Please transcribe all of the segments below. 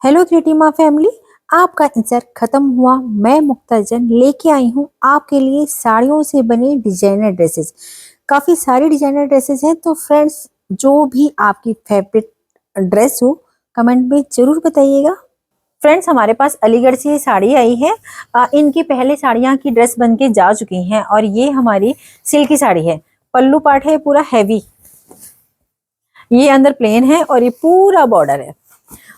Hello creative family. आपका इंतजार खत्म हुआ। मैं मुक्ताजन लेके आई हूँ आपके लिए साड़ियों से बने डिजाइनर ड्रेसेस। काफी सारी डिजाइनर ड्रेसेस हैं, तो फ्रेंड्स जो भी आपकी फेवरेट ड्रेस हो कमेंट में जरूर बताइएगा। फ्रेंड्स हमारे पास अलीगढ़ से ये साड़ी आई है। इनकी पहले साड़ियाँ की ड्रेस बन के जा चुकी हैं और ये हमारी सिल्क की साड़ी है। पल्लू पार्ट है पूरा हैवी, ये अंदर प्लेन है और ये पूरा बॉर्डर है।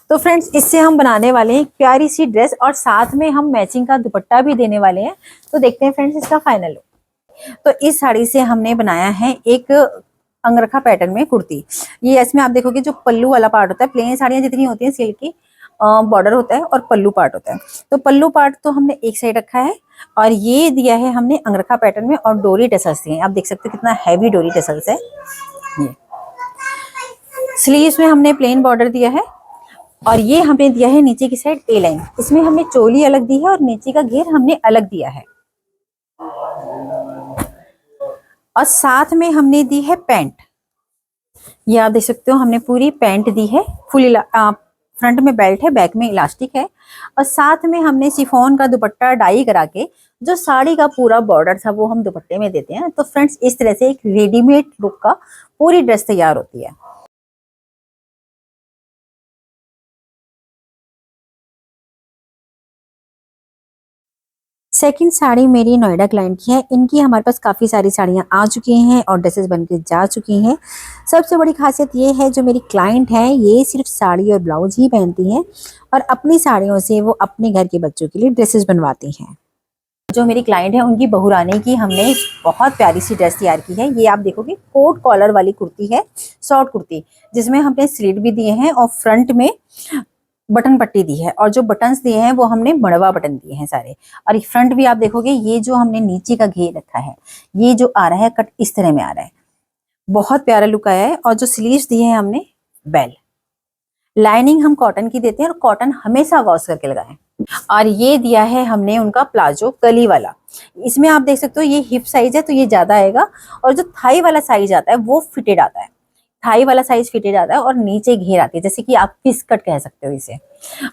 तो फ्रेंड्स इससे हम बनाने वाले हैं एक प्यारी सी ड्रेस और साथ में हम मैचिंग का दुपट्टा भी देने वाले हैं। तो देखते हैं फ्रेंड्स इसका फाइनल लुक। तो इस साड़ी से हमने बनाया है एक अंगरखा पैटर्न में कुर्ती। ये इसमें आप देखोगे जो पल्लू वाला पार्ट होता है, प्लेन साड़ियाँ जितनी होती हैं सिल्क की, बॉर्डर होता है और पल्लू पार्ट होता है। तो पल्लू पार्ट तो हमने एक साइड रखा है और ये दिया है हमने अंगरखा पैटर्न में और डोरी टसल्स दिए हैं। आप देख सकते हो कितना हैवी डोरी टसल्स है। ये स्लीव्स में हमने प्लेन बॉर्डर दिया है और ये हमने दिया है नीचे की साइड ए लाइन। इसमें हमने चोली अलग दी है और नीचे का घेर हमने अलग दिया है। और साथ में हमने दी है पैंट। ये आप देख सकते हो हमने पूरी पैंट दी है। फुल फ्रंट में बेल्ट है, बैक में इलास्टिक है और साथ में हमने शिफॉन का दुपट्टा डाई करा के जो साड़ी का पूरा बॉर्डर था वो हम दुपट्टे में देते हैं। तो फ्रेंड्स इस तरह से एक रेडीमेड लुक का पूरी ड्रेस तैयार होती है। सेकंड साड़ी मेरी नोएडा क्लाइंट की है। इनकी हमारे पास काफ़ी सारी साड़ियाँ आ चुकी हैं और ड्रेसेस बन के जा चुकी हैं। सबसे बड़ी खासियत ये है जो मेरी क्लाइंट है ये सिर्फ साड़ी और ब्लाउज ही पहनती हैं और अपनी साड़ियों से वो अपने घर के बच्चों के लिए ड्रेसेस बनवाती हैं। जो मेरी क्लाइंट है उनकी बहुरानी की हमने बहुत प्यारी सी ड्रेस तैयार की है। ये आप देखोगे कोट कॉलर वाली कुर्ती है, शॉर्ट कुर्ती, जिसमें हमने स्लीट भी दिए हैं और फ्रंट में बटन पट्टी दी है और जो बटन्स दिए हैं वो हमने मड़वा बटन दिए हैं सारे। और फ्रंट भी आप देखोगे ये जो हमने नीचे का घेर रखा है ये जो आ रहा है कट इस तरह में आ रहा है, बहुत प्यारा लुक आया है। और जो स्लीव्स दिए हैं हमने बेल, लाइनिंग हम कॉटन की देते हैं और कॉटन हमेशा वॉश करके लगाएं। और ये दिया है हमने उनका प्लाजो कली वाला। इसमें आप देख सकते हो ये हिप साइज है तो ये ज्यादा आएगा और जो थाई वाला साइज आता है वो फिटेड आता है। थाई वाला साइज फिटेड आता है और नीचे घेर आती है, जैसे कि आप पिस कट कह सकते हो इसे।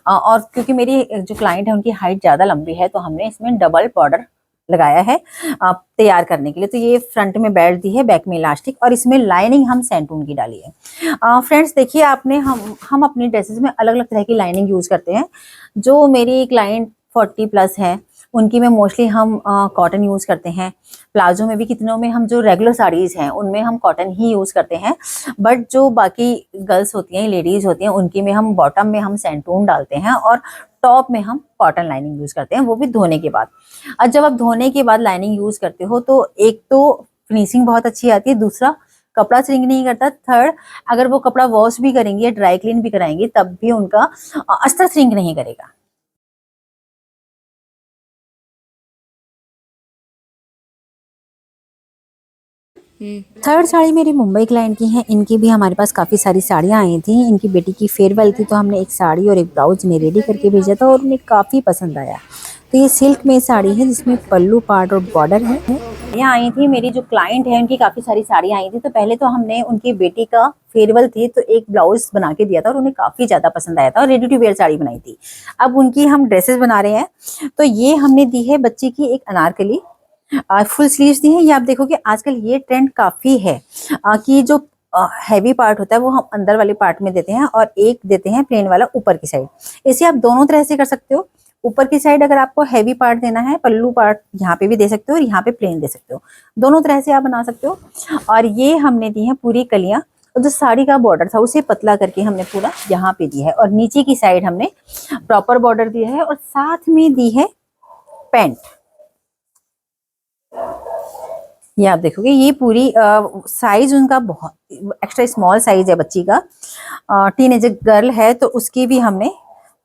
और क्योंकि मेरी जो क्लाइंट है उनकी हाइट ज्यादा लंबी है तो हमने इसमें डबल बॉर्डर लगाया है तैयार करने के लिए। तो ये फ्रंट में बेल्ट दी है, बैक में इलास्टिक और इसमें लाइनिंग हम सैंटून की डाली है। फ्रेंड्स देखिए आपने हम अपनी ड्रेसेस में अलग अलग तरह की लाइनिंग यूज करते हैं। जो मेरी क्लाइंट 40+ है उनकी में मोस्टली हम कॉटन यूज करते हैं। प्लाजो में भी कितनों में हम जो रेगुलर साड़ीज हैं उनमें हम कॉटन ही यूज करते हैं। बट जो बाकी गर्ल्स होती हैं, लेडीज होती हैं, उनकी में हम बॉटम में हम सैंटून डालते हैं और टॉप में हम कॉटन लाइनिंग यूज करते हैं, वो भी धोने के बाद। और जब आप धोने के बाद लाइनिंग यूज करते हो तो एक तो फिनिशिंग बहुत अच्छी आती है, दूसरा कपड़ा श्रिंक नहीं करता, थर्ड अगर वो कपड़ा वॉश भी करेंगे या ड्राई क्लीन भी कराएंगे तब भी उनका अस्तर श्रिंक नहीं करेगा। थर्ड साड़ी मेरी मुंबई क्लाइंट की है। इनकी भी हमारे पास काफ़ी सारी साड़ियाँ आई थी। इनकी बेटी की फेयरवेल थी तो हमने एक साड़ी और एक ब्लाउज ने रेडी करके भेजा था और उन्हें काफ़ी पसंद आया। तो ये सिल्क में साड़ी है जिसमें पल्लू पार्ट और बॉर्डर है। यहाँ आई थी मेरी जो क्लाइंट है उनकी काफ़ी सारी साड़ियाँ आई थी। तो पहले तो हमने उनकी बेटी का फेयरवेल थी तो एक ब्लाउज बना के दिया था और उन्हें काफ़ी ज़्यादा पसंद आया था और रेडी टू वेयर साड़ी बनाई थी। अब उनकी हम ड्रेसेस बना रहे हैं। तो ये हमने दी है बच्ची की एक अनारकली, फुल स्लीव्स दी है। ये आप देखोगे आजकल ये ट्रेंड काफी है कि जो हैवी पार्ट होता है वो हम अंदर वाले पार्ट में देते हैं और एक देते हैं प्लेन वाला ऊपर की साइड। इसे आप दोनों तरह से कर सकते हो। ऊपर की साइड अगर आपको हैवी पार्ट देना है, पल्लू पार्ट यहाँ पे भी दे सकते हो और यहाँ पे प्लेन दे सकते हो, दोनों तरह से आप बना सकते हो। और ये हमने दी है पूरी कलियां और जो साड़ी का बॉर्डर था उसे पतला करके हमने पूरा यहाँ पे दिया है और नीचे की साइड हमने प्रॉपर बॉर्डर दिया है और साथ में दी है पैंट। ये आप देखोगे ये पूरी साइज उनका बहुत एक्स्ट्रा स्मॉल साइज है बच्ची का, टीनेजर गर्ल है तो उसकी भी हमने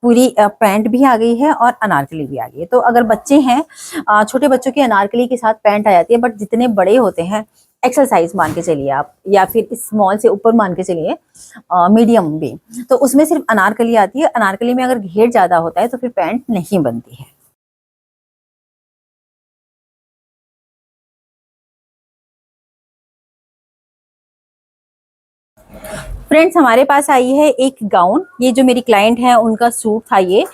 पूरी पैंट भी आ गई है और अनारकली भी आ गई है। तो अगर बच्चे हैं छोटे बच्चों की अनारकली के साथ पैंट आ जाती है, बट जितने बड़े होते हैं एक्सल साइज मान के चलिए आप या फिर स्मॉल से ऊपर मान के चलिए, मीडियम भी, तो उसमें सिर्फ अनारकली आती है। अनारकली में अगर घेर ज्यादा होता है तो फिर पैंट नहीं बनती है। फ्रेंड्स हमारे पास आई है एक गाउन, ये जो मेरी क्लाइंट है उनका सूट था ये।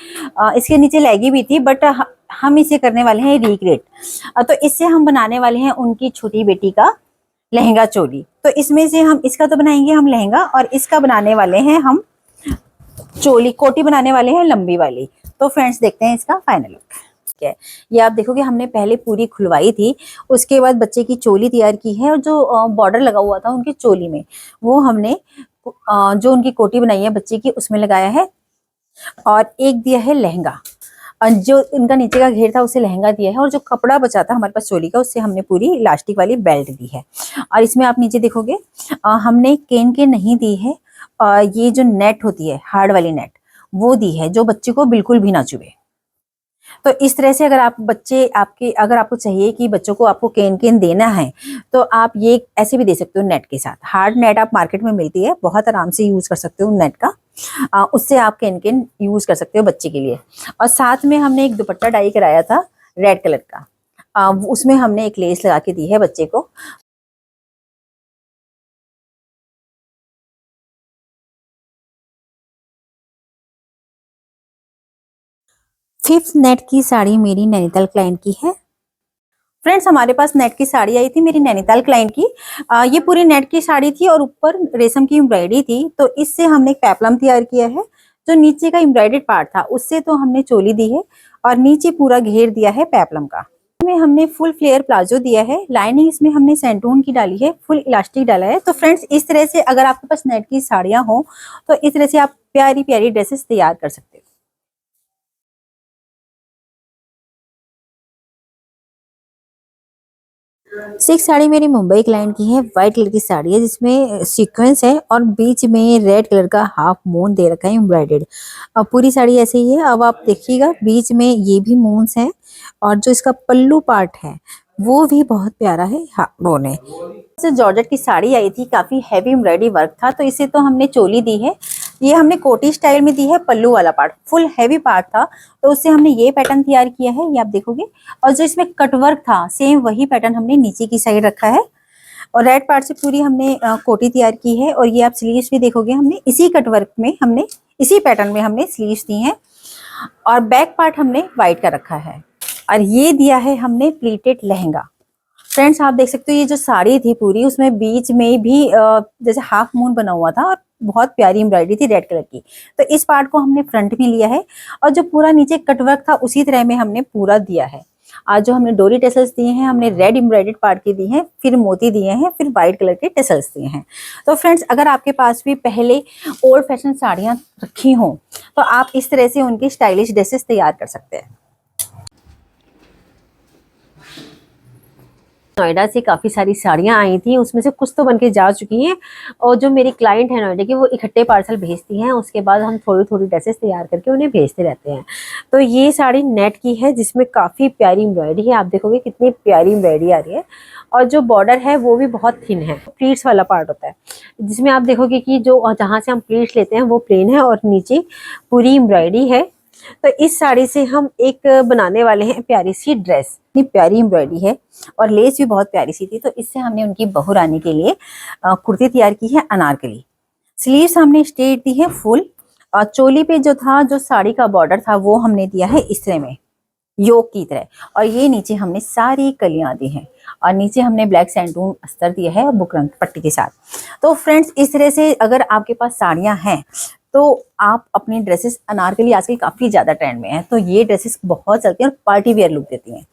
इसके नीचे लेगी भी थी, बट हम इसे करने वाले हैं रिक्रिएट। तो इससे हम बनाने वाले हैं उनकी छोटी बेटी का लहंगा चोली। तो इसमें से हम इसका तो बनाएंगे हम लहंगा, और इसका बनाने वाले हैं हम चोली, कोटी बनाने वाले हैं लंबी वाली। तो फ्रेंड्स देखते हैं इसका फाइनल लुक। ठीक है, ये आप देखोगे हमने पहले पूरी खुलवाई थी, उसके बाद बच्चे की चोली तैयार की है, और जो बॉर्डर लगा हुआ था उनकी चोली में वो हमने जो उनकी कोटी बनाई है बच्चे की उसमें लगाया है, और एक दिया है लहंगा। जो इनका नीचे का घेर था उसे लहंगा दिया है, और जो कपड़ा बचा था हमारे पास चोली का उससे हमने पूरी इलास्टिक वाली बेल्ट दी है। और इसमें आप नीचे देखोगे हमने केन के नहीं दी है, ये जो नेट होती है हार्ड वाली नेट वो दी है, जो बच्चे को बिल्कुल भी ना चुभे। तो इस तरह से अगर आप बच्चे आपके अगर आपको चाहिए कि बच्चों को आपको केन केन देना है, तो आप ये ऐसे भी दे सकते हो नेट के साथ। हार्ड नेट आप मार्केट में मिलती है, बहुत आराम से यूज कर सकते हो नेट का। उससे आप केन केन यूज कर सकते हो बच्चे के लिए। और साथ में हमने एक दुपट्टा डाई कराया था रेड कलर का, उसमें हमने एक लेस लगा के दी है बच्चे को। फिफ्थ नेट की साड़ी मेरी नैनीताल क्लाइंट की है। फ्रेंड्स हमारे पास नेट की साड़ी आई थी मेरी नैनीताल क्लाइंट की। ये पूरी नेट की साड़ी थी और ऊपर रेशम की एम्ब्रॉयडरी थी। तो इससे हमने एक पेप्लम तैयार किया है, जो नीचे का एम्ब्रॉयडर्ड पार्ट था उससे तो हमने चोली दी है, और नीचे पूरा घेर दिया है पेप्लम का। इसमें हमने फुल फ्लेयर प्लाजो दिया है, लाइनिंग इसमें हमने सेंटून की डाली है, फुल इलास्टिक डाला है। तो फ्रेंड्स इस तरह से अगर आपके पास नेट की साड़ियां हो तो इस तरह से आप प्यारी प्यारी ड्रेसेस तैयार कर सकते हो। सिक्स साड़ी मेरी मुंबई क्लाइंट की है, व्हाइट कलर की साड़ी है जिसमें सीक्वेंस है, और बीच में रेड कलर का हाफ मून दे रखा है एम्ब्रॉयडर्ड। अब पूरी साड़ी ऐसे ही है। अब आप देखिएगा बीच में ये भी मून्स है, और जो इसका पल्लू पार्ट है वो भी बहुत प्यारा है। हाँ वो ने से जॉर्जेट की साड़ी आई थी, काफी हैवी एम्ब्रॉयडरी वर्क था, तो इसे तो हमने चोली दी है। ये हमने कोटी स्टाइल में दी है, पल्लू वाला पार्ट फुल हैवी पार्ट था, तो उससे हमने ये पैटर्न तैयार किया है, ये आप देखोगे। और जो इसमें कटवर्क था सेम वही पैटर्न हमने नीचे की साइड रखा है, और रेड पार्ट से पूरी हमने कोटी तैयार की है। और ये आप स्लीव्स भी देखोगे हमने इसी कटवर्क में हमने इसी पैटर्न में हमने स्लीव्स दी हैं, और बैक पार्ट हमने व्हाइट का रखा है, और ये दिया है हमने प्लीटेड लहंगा। फ्रेंड्स आप देख सकते हो ये जो साड़ी थी पूरी उसमें बीच में भी जैसे हाफ मून बना हुआ था, और बहुत प्यारी एम्ब्रॉयडरी थी रेड कलर की। तो इस पार्ट को हमने फ्रंट में लिया है, और जो पूरा नीचे कटवर्क था उसी तरह में हमने पूरा दिया है। आज जो हमने डोरी टेसल्स दिए हैं हमने रेड एम्ब्रॉयडर्ड पार्ट के दिए हैं, फिर मोती दिए हैं, फिर व्हाइट कलर के टेसल्स दिए हैं। तो फ्रेंड्स अगर आपके पास भी पहले ओल्ड फैशन साड़ियाँ रखी हों तो आप इस तरह से उनकी स्टाइलिश ड्रेसेस तैयार कर सकते हैं। नोएडा से काफ़ी सारी साड़ियाँ आई थी, उसमें से कुछ तो बन के जा चुकी हैं, और जो मेरी क्लाइंट है नोएडा की वो इकट्ठे पार्सल भेजती हैं, उसके बाद हम थोड़ी थोड़ी ड्रेसेस तैयार करके उन्हें भेजते रहते हैं। तो ये साड़ी नेट की है जिसमें काफ़ी प्यारी एम्ब्रॉयडरी है, आप देखोगे कितनी प्यारी एम्ब्रॉयडरी आ रही है, और जो बॉर्डर है वो भी बहुत थिन है, प्लीट्स वाला पार्ट होता है, जिसमें आप देखोगे कि जो जहाँ से हम प्लीट्स लेते हैं वो प्लेन है, और नीचे पूरी एम्ब्रॉयडरी है। तो इस साड़ी से हम एक बनाने वाले हैं प्यारी सी ड्रेस, इतनी प्यारी एम्ब्रॉयडरी है, और लेस भी बहुत प्यारी सी थी। तो इससे हमने उनकी बहू रानी के लिए कुर्ती तैयार की है अनारकली। स्लीव्स हमने स्ट्रेट दी है फुल, और चोली पे जो था जो साड़ी का बॉर्डर था वो हमने दिया है इस तरह में योक की तरह, और ये नीचे हमने सारी कलियां दी हैं, और नीचे हमने ब्लैक सैंटून अस्तर दिया है बुकरम पट्टी के साथ। तो फ्रेंड्स इस तरह से अगर आपके पास साड़ियां हैं तो आप अपनी ड्रेसेस अनारकली आजकल काफी ज्यादा ट्रेंड में है, तो ये ड्रेसेस बहुत चलती हैं और पार्टी वियर लुक देती हैं।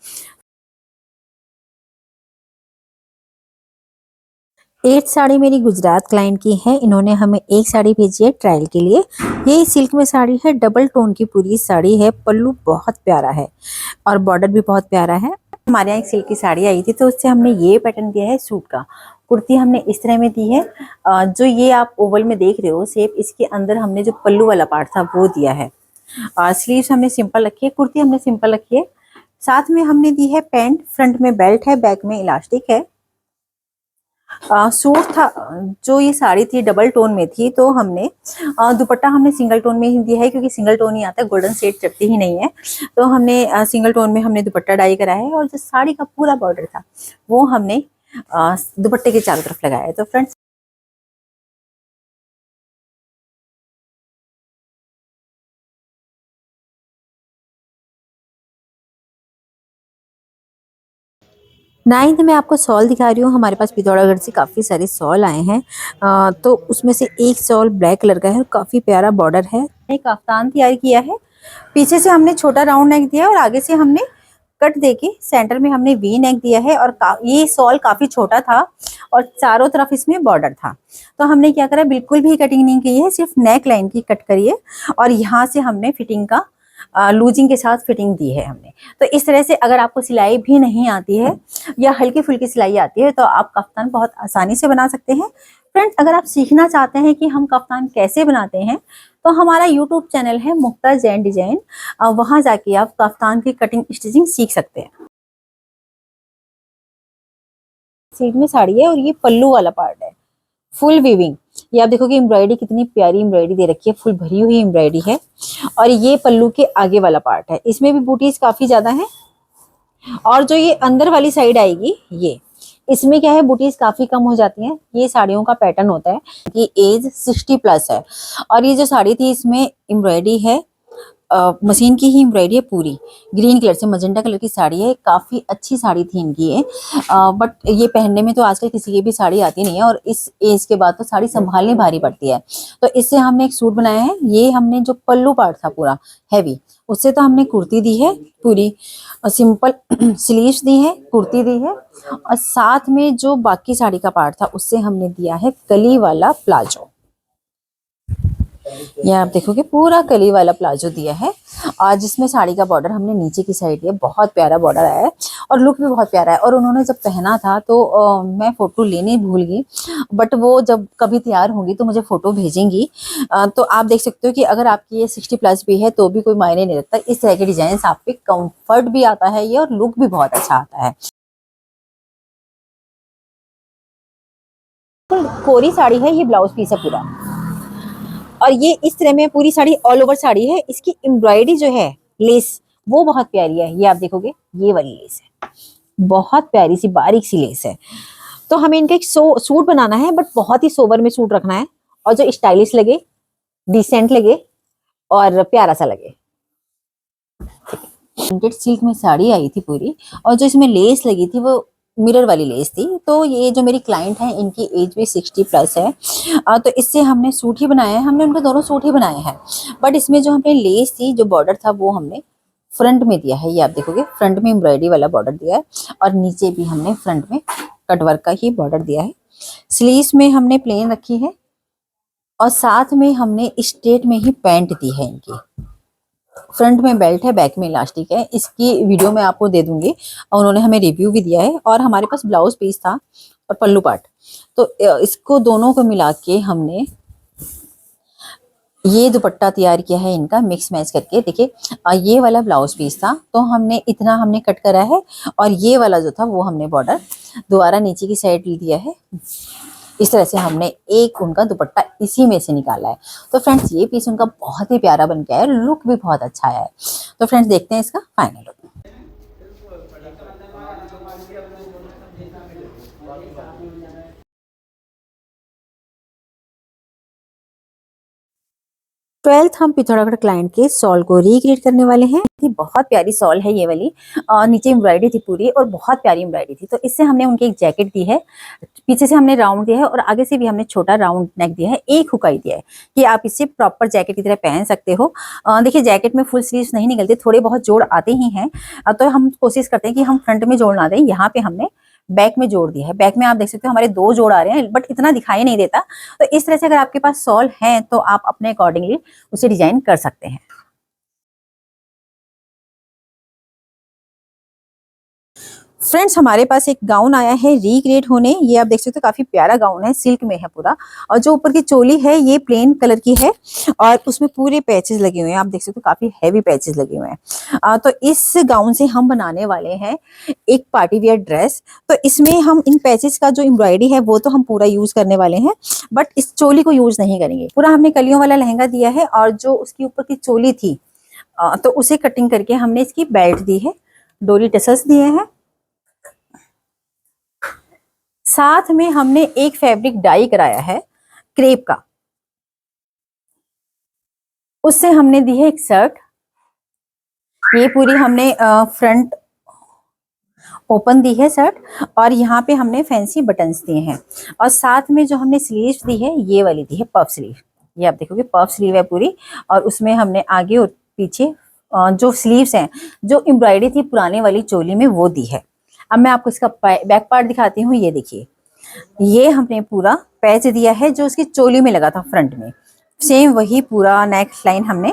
एट साड़ी मेरी गुजरात क्लाइंट की है, इन्होंने हमें एक साड़ी भेजी है ट्रायल के लिए। ये सिल्क में साड़ी है, डबल टोन की पूरी साड़ी है, पल्लू बहुत प्यारा है और बॉर्डर भी बहुत प्यारा है। हमारे यहाँ एक सिल्क की साड़ी आई थी तो उससे हमने ये पैटर्न दिया है सूट का। कुर्ती हमने इस तरह में दी है, जो ये आप ओवल में देख रहे हो शेप, इसके अंदर हमने जो पल्लू वाला पार्ट था वो दिया है। स्लीव्स हमने सिंपल रखी है, कुर्ती हमने सिंपल रखी है। साथ में हमने दी है पैंट, फ्रंट में बेल्ट है, बैक में इलास्टिक है। सूट था, जो ये साड़ी थी डबल टोन में थी, तो हमने दुपट्टा हमने सिंगल टोन में ही दिया है, क्योंकि सिंगल टोन ही आता है, गोल्डन शेड चढ़ती ही नहीं है। तो हमने सिंगल टोन में हमने दुपट्टा डाई करा है, और जो साड़ी का पूरा बॉर्डर था वो हमने दुपट्टे के चारों तरफ लगाया है। तो फ्रेंड्स नाइन्थ में आपको सॉल दिखा रही हूँ। हमारे पास पिथौरागढ़ से काफ़ी सारे सॉल आए हैं। तो उसमें से एक सॉल ब्लैक कलर का है और काफ़ी प्यारा बॉर्डर है। एक कफ्तान तैयार किया है। पीछे से हमने छोटा राउंड नेक दिया और आगे से हमने कट देके सेंटर में हमने वी नेक दिया है। और ये सॉल काफ़ी छोटा था और चारों तरफ इसमें बॉर्डर था। तो हमने क्या करा, बिल्कुल भी कटिंग नहीं की है, सिर्फ नेक लाइन की कट करी है और यहाँ से हमने फिटिंग का लूजिंग के साथ फिटिंग दी है हमने। तो इस तरह से अगर आपको सिलाई भी नहीं आती है या हल्की फुल्की सिलाई आती है तो आप कफ्तान बहुत आसानी से बना सकते हैं। फ्रेंड्स, अगर आप सीखना चाहते हैं कि हम कफ्तान कैसे बनाते हैं तो हमारा यूट्यूब चैनल है मुक्ता जैन डिजाइन, वहां जाके आप कफ्तान की कटिंग स्टिचिंग सीख सकते हैं। सीट में साड़ी है और ये पल्लू वाला पार्ट है, फुल वीविंग। ये आप देखो कि एम्ब्रॉयडरी कितनी प्यारी एम्ब्रॉयडरी दे रखी है, फुल भरी हुई एम्ब्रॉयडरी है। और ये पल्लू के आगे वाला पार्ट है, इसमें भी बूटीज काफी ज्यादा है। और जो ये अंदर वाली साइड आएगी, ये इसमें क्या है, बूटीज काफी कम हो जाती हैं। ये साड़ियों का पैटर्न होता है कि एज 60 प्लस है। और ये जो साड़ी थी इसमें एम्ब्रॉयडरी है, मशीन की ही एम्ब्रॉयडरी है पूरी। ग्रीन कलर से मजेंटा कलर की साड़ी है, काफी अच्छी साड़ी थी इनकी ये। बट ये पहनने में तो आजकल किसी की भी साड़ी आती नहीं है और इस एज के बाद तो साड़ी संभालनी भारी पड़ती है। तो इससे हमने एक सूट बनाया है। ये हमने जो पल्लू पार्ट था पूरा हैवी, उससे तो हमने कुर्ती दी है पूरी, सिंपल स्लीव्स दी है, कुर्ती दी है। और साथ में जो बाकी साड़ी का पार्ट था उससे हमने दिया है कली वाला प्लाजो। ये आप देखोगे पूरा कली वाला प्लाजो दिया है और जिसमें साड़ी का बॉर्डर हमने नीचे की साइड दिया। बहुत प्यारा बॉर्डर आया है और लुक भी बहुत प्यारा है। और उन्होंने जब पहना था तो मैं फोटो लेने भूल गई, बट वो जब कभी तैयार होंगी तो मुझे फोटो भेजेंगी। तो आप देख सकते हो कि अगर आपकी ये 60 प्लस भी है तो भी कोई मायने नहीं रखता। इस तरह के डिजाइन आप पे कंफर्ट भी आता है ये और लुक भी बहुत अच्छा आता है। कोरी साड़ी है, ये ब्लाउज पीस है पूरा। और ये इस तरह में पूरी साड़ी ऑल ओवर साड़ी है। इसकी एम्ब्रॉयडरी जो है, लेस, वो बहुत प्यारी है। ये आप देखोगे, ये वाली लेस है, बहुत प्यारी सी बारीक सी लेस है। तो हमें इनका एक सूट बनाना है, बट बहुत ही सोबर में सूट रखना है और जो स्टाइलिश लगे, डिसेंट लगे और प्यारा सा लगे। प्रिंटेड सिल्क में साड़ी आई थी पूरी और जो इसमें लेस लगी थी वो मिरर वाली लेस थी। तो ये जो मेरी क्लाइंट है इनकी एज भी 60 प्लस है। तो इससे हमने सूट ही बनाया है। हमने उनके दोनों सूट ही बनाए हैं, बट इसमें जो हमने लेस थी, जो बॉर्डर था, वो हमने फ्रंट में दिया है। ये आप देखोगे फ्रंट में एम्ब्रॉयडरी वाला बॉर्डर दिया है और नीचे भी हमने फ्रंट में कटवर्क का ही बॉर्डर दिया है। स्लीव्स में हमने प्लेन रखी है और साथ में हमने स्ट्रेट में ही पैंट दी है इनकी। फ्रंट में बेल्ट है, बैक में इलास्टिक है। इसकी वीडियो मैं आपको दे दूंगी और उन्होंने हमें रिव्यू भी दिया है। और हमारे पास ब्लाउज पीस था और पल्लू पार्ट, तो इसको दोनों को मिला के हमने ये दुपट्टा तैयार किया है इनका, मिक्स मैच करके। देखिए, ये वाला ब्लाउज पीस था तो हमने इतना हमने कट करा है और ये वाला जो था वो हमने बॉर्डर दोबारा नीचे की साइड दिया है। इस तरह से हमने एक उनका दुपट्टा इसी में से निकाला है। तो फ्रेंड्स, ये पीस उनका बहुत ही प्यारा बन के आया है, लुक भी बहुत अच्छा आया है। तो फ्रेंड्स, देखते हैं इसका फाइनल लुक। 12th हम पिथौरागढ़ क्लाइंट के सॉल को रिक्रिएट करने वाले हैं। ये बहुत प्यारी सॉल है ये वाली, और नीचे एम्ब्रॉयडरी थी पूरी और बहुत प्यारी एम्ब्रॉयडरी थी। तो इससे हमने उनकी एक जैकेट दी है, पीछे से हमने राउंड दिया है और आगे से भी हमने छोटा राउंड नेक दिया है, एक हुकाई दिया है कि आप इसे प्रॉपर जैकेट की तरह पहन सकते हो। देखिए, जैकेट में फुल स्लीव्स नहीं निकलते, थोड़े बहुत जोड़ आते ही हैं। तो हम कोशिश करते हैं कि हम फ्रंट में जोड़ ना दें। यहाँ पे हमने बैक में जोड़ दिया है। बैक में आप देख सकते हो हमारे 2 जोड़ आ रहे हैं, बट इतना दिखाई नहीं देता। तो इस तरह से अगर आपके पास सॉल है तो आप अपने अकॉर्डिंगली उसे डिजाइन कर सकते हैं। फ्रेंड्स, हमारे पास एक गाउन आया है रिक्रिएट होने। ये आप देख सकते हो काफी प्यारा गाउन है, सिल्क में है पूरा। और जो ऊपर की चोली है ये प्लेन कलर की है और उसमें पूरे पैचेस लगे हुए हैं। आप देख सकते हो काफी हैवी पैचेस लगे हुए हैं। तो इस गाउन से हम बनाने वाले हैं एक पार्टी वियर ड्रेस। तो इसमें हम इन पैचेस का जो एम्ब्रॉयडरी है वो तो हम पूरा यूज करने वाले हैं, बट इस चोली को यूज नहीं करेंगे। पूरा हमने कलियों वाला लहंगा दिया है और जो उसकी ऊपर की चोली थी तो उसे कटिंग करके हमने इसकी बेल्ट दी है, डोरी टसल्स दिए हैं। साथ में हमने एक फैब्रिक डाई कराया है क्रेप का, उससे हमने दी है एक शर्ट। ये पूरी हमने फ्रंट ओपन दी है शर्ट, और यहाँ पे हमने फैंसी बटन्स दिए हैं, और साथ में जो हमने स्लीव्स दी है ये वाली दी है पफ स्लीव। ये आप देखोगे पफ स्लीव है पूरी, और उसमें हमने आगे और पीछे जो स्लीव्स हैं, जो एम्ब्रॉयडरी थी पुराने वाली चोली में वो दी है। अब मैं आपको इसका बैक पार्ट दिखाती हूँ। ये देखिए, ये हमने पूरा पैच दिया है जो उसकी चोली में लगा था फ्रंट में, सेम वही पूरा नेक लाइन हमने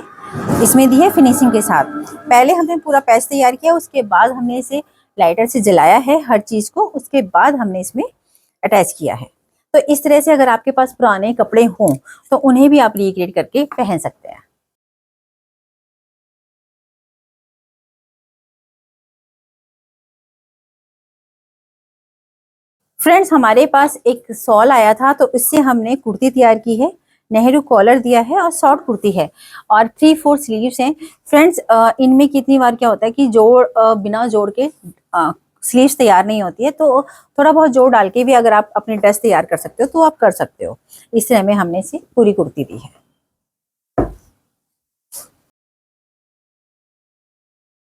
इसमें दी है फिनिशिंग के साथ। पहले हमने पूरा पैच तैयार किया, उसके बाद हमने इसे लाइटर से जलाया है हर चीज को, उसके बाद हमने इसमें अटैच किया है। तो इस तरह से अगर आपके पास पुराने कपड़े हों तो उन्हें भी आप रिक्रिएट करके पहन सकते हैं। फ्रेंड्स, हमारे पास एक सॉल आया था तो इससे हमने कुर्ती तैयार की है। नेहरू कॉलर दिया है और शॉर्ट कुर्ती है, और 3/4 स्लीव्स हैं। फ्रेंड्स, इनमें कितनी बार क्या होता है कि जोड़ बिना जोड़ के स्लीव्स तैयार नहीं होती है, तो थोड़ा बहुत जोड़ डाल के भी अगर आप अपनी ड्रेस तैयार कर सकते हो तो आप कर सकते हो। इस तरह में हमने इसे पूरी कुर्ती दी है।